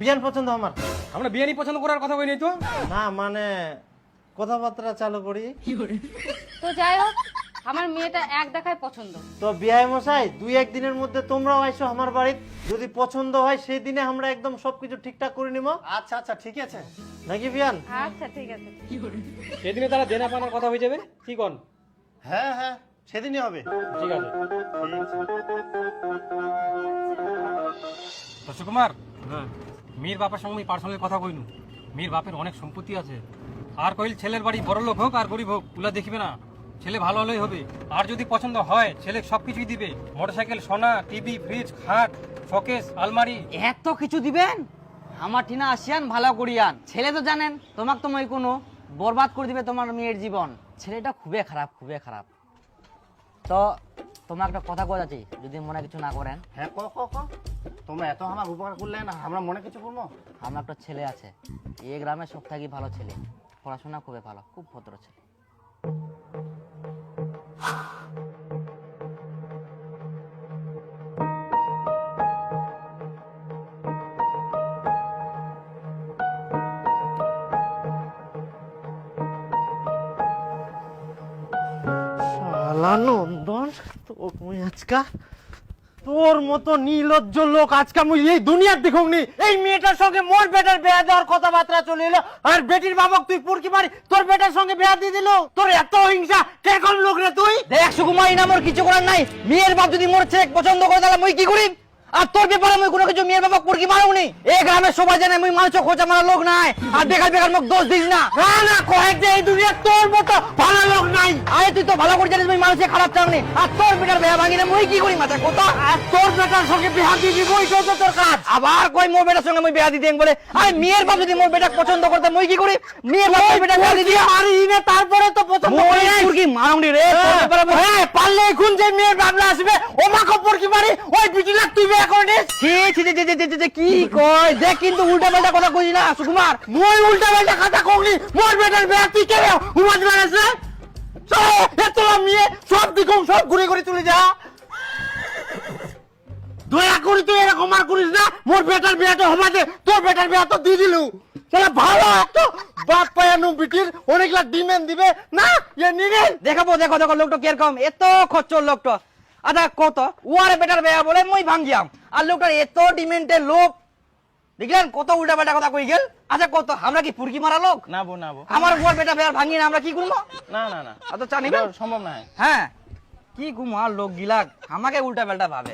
বিয়ান পছন্দ আমার। আমরা বিয়ানি পছন্দ করার কথা কই নাই তো। না মানে কথাবার্তা চালু করি। তো যাই হোক, আমার মেয়েটা এক দেখায় পছন্দ। তো বিয়াই মশাই 2-1 দিনের মধ্যে তোমরাও আইসো আমার বাড়িতে, যদি পছন্দ হয় সেই দিনে আমরা একদম সবকিছু ঠিকঠাক করে নিব। আচ্ছা আচ্ছা ঠিক আছে। নাকি বিয়ান? আচ্ছা ঠিক আছে। সেদিনে তারা দেনা পানার কথা হয়ে যাবে, কি কোন? হ্যাঁ হ্যাঁ সেদিনই হবে। ঠিক আছে। তো সুকুমার, মীর বাপের সঙ্গে পার্সোনালি কথা কইনু। মীর বাপের অনেক সম্পত্তি আছে, আর কইল ছেলের বাড়ি বড় লোক হোক আর গরিব হোক ওগুলা দেখবে না, ছেলে ভালো হলেই হবে। আর যদি পছন্দ হয় ছেলে সবকিছুই দিবে, মোটরসাইকেল, সোনা, টিভি, ফ্রিজ, খাট, শোকেস, আলমারি। এত কিছু দিবেন? আমার ঠিনা আসিয়ান ভালো করিয়ান। ছেলে তো জানেন তোমাক তো মই কোনো বরবাদ করে দিবে তোমার মেয়ের জীবন। ছেলেটা খুবই খারাপ, খুবই খারাপ। তো তোমার একটা কথা কয়ে যাচ্ছি, যদি মনে কিছু না করেন। হ্যাঁ ক ক ক তোমরা এত আমার উপকার করলেন, আমরা মনে কিছু করবো? আমার একটা ছেলে আছে, এই গ্রামের সব থেকে ভালো ছেলে, পড়াশোনা খুবই ভালো, খুব ভদ্র ছেলে। শালা নন্দন, তুই আজকা তোর মতো নির্লজ্জ লোক আজকে আমি এই দুনিয়ার দেখুনি। এই মেয়েটার সঙ্গে মোর বেটার বিয়া দেওয়ার কথাবার্তা চলে এলো, আর বেটির বাবক তুই পুরকি মারি তোর বেটার সঙ্গে বিয়া দিয়ে দিল। তোর এত হিংসা কেরকম লোক রে তুই? দেখ সুকুমার, না মোর কিছু করার নাই। মেয়ের বাপ যদি মোর ছেলে পছন্দ করে তাহলে মই কি করি? আর তোর ব্যাপারে মই কোনো কিছু মেয়ের বাবা পুরকি মারুনি। এই গ্রামের সবাই জানে মই মানুষ খোঁজা মারা লোক নাই। আর বেকার বেকার মুখ দোষ দিস না। না না কয়েক যে এই দুনিয়ার তোর মতো ভালো লোক নাই। আরে তুই তো ভালো করে জানিস মই মানুষের খারাপ চাওনি। আর তোর বেটার বেয়া ভাঙিলে মই কি করি? মাথা কথা। আর তোর বেটার সঙ্গে বিয়া দিয়ে দিব, ওইটাই তো তোর কাজ। আবার কই মোর বেটার সঙ্গে মই বিয়া দিতে বলে। আরে মেয়ের বাপ যদি মোর বেটা পছন্দ করতে মই কি করি? মেয়ের বাপ বেটা বিয়া দি দিয়া মারি না, তারপরে তো পছন্দ মই করি নাই। পুরকি মারুনি রে। তোর ব্যাপারে মই হ্যাঁ, পারলে এখন যে মেয়ের বাবলা আসবে ও মাকে পুরকি মারি, ওই বিটিলা তুই বিয়া করিস। কি কয় দেখ, কিন্তু উল্টা পাল্টা কথা কইস না সুকুমার। মই উল্টা পাল্টা কথা কইনি, মোর বেটার বিয়া তুই কে উমাজ মারাছে? এত মেয়ে সব দিকম সব ঘুরে ঘুরে চলে যা। দয়া করে তুই এরকম আর করিস না। মোর বেটার বিয়াটা হবা দে, তোর বেটার বিয়া তো দিয়ে দিলু। তাহলে ভালো একটা বাপ পায়ানো বিটির অনেকলা ডিমেন্ড দিবে না, এ নিরে দেখাবো। দেখো দেখো লোকটা কিরকম, এত খচ্চর লোকটা। আচ্ছা কত ওয়ার বেটার বেয়া বলে মই ভাঙ্গিয়াম, আর লোকটার এত ডিমেন্টের লোক দেখলেন কত উল্টা পাল্টা কথা কই গেল। আচ্ছা কত আমরা কি পুরকি মারা লোক? না বো না বো, আমার ওয়ার বেটা বেয়া ভাঙ্গি না, আমরা কি করবো? না না না আচ্ছা চা নিবেন? সম্ভব না। হ্যাঁ কি ঘুমার লোক গিলাক আমাকে উল্টা পাল্টা ভাবে।